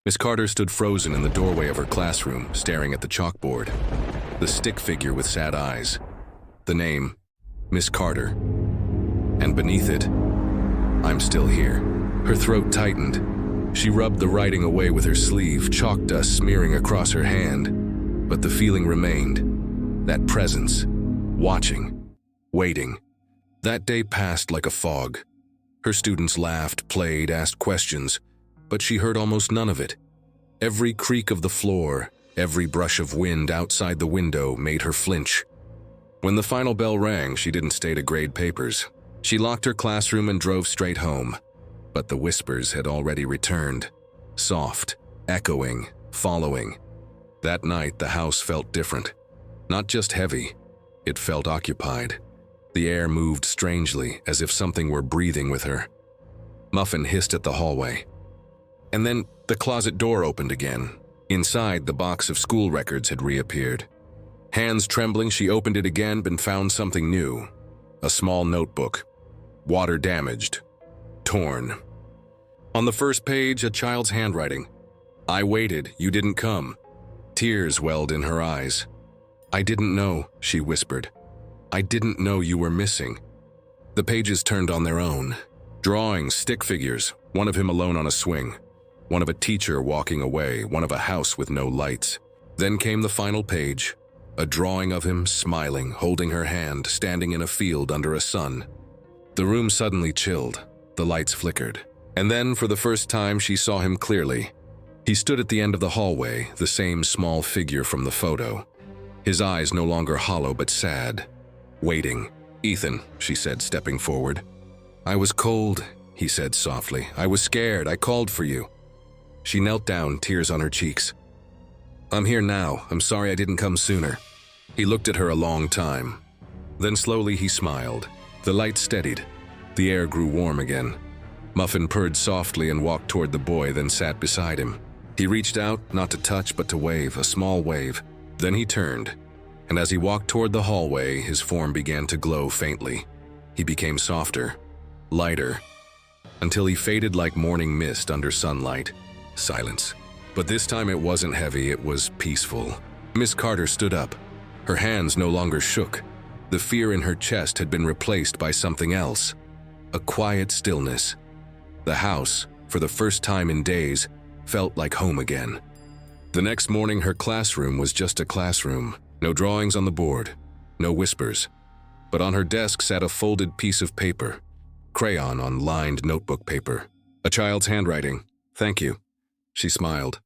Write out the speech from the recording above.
Miss Carter stood frozen in the doorway of her classroom, staring at the chalkboard. The stick figure with sad eyes. The name, Miss Carter. And beneath it, I'm still here. Her throat tightened. She rubbed the writing away with her sleeve, chalk dust smearing across her hand. But the feeling remained. That presence. Watching. Waiting. That day passed like a fog. Her students laughed, played, asked questions, but she heard almost none of it. Every creak of the floor, every brush of wind outside the window made her flinch. When the final bell rang, she didn't stay to grade papers. She locked her classroom and drove straight home. But the whispers had already returned. Soft, echoing, following. That night, the house felt different. Not just heavy, it felt occupied. The air moved strangely, as if something were breathing with her. Muffin hissed at the hallway. And then the closet door opened again. Inside, the box of school records had reappeared. Hands trembling, she opened it again and found something new. A small notebook. Water damaged. Torn. On the first page, a child's handwriting. I waited, you didn't come. Tears welled in her eyes. I didn't know, she whispered. I didn't know you were missing. The pages turned on their own. Drawings, stick figures, one of him alone on a swing. One of a teacher walking away, one of a house with no lights. Then came the final page. A drawing of him smiling, holding her hand, standing in a field under a sun. The room suddenly chilled. The lights flickered. And then, for the first time, she saw him clearly. He stood at the end of the hallway, the same small figure from the photo. His eyes no longer hollow but sad. Waiting. Ethan, she said, stepping forward. I was cold, he said softly. I was scared. I called for you. She knelt down, tears on her cheeks. I'm here now. I'm sorry I didn't come sooner. He looked at her a long time. Then slowly he smiled. The light steadied. The air grew warm again. Muffin purred softly and walked toward the boy, then sat beside him. He reached out, not to touch but to wave, a small wave. Then he turned, and as he walked toward the hallway, his form began to glow faintly. He became softer, lighter, until he faded like morning mist under sunlight. Silence. But this time it wasn't heavy, it was peaceful. Miss Carter stood up. Her hands no longer shook. The fear in her chest had been replaced by something else. A quiet stillness. The house, for the first time in days, felt like home again. The next morning, her classroom was just a classroom. No drawings on the board, no whispers. But on her desk sat a folded piece of paper, crayon on lined notebook paper. A child's handwriting. Thank you. She smiled.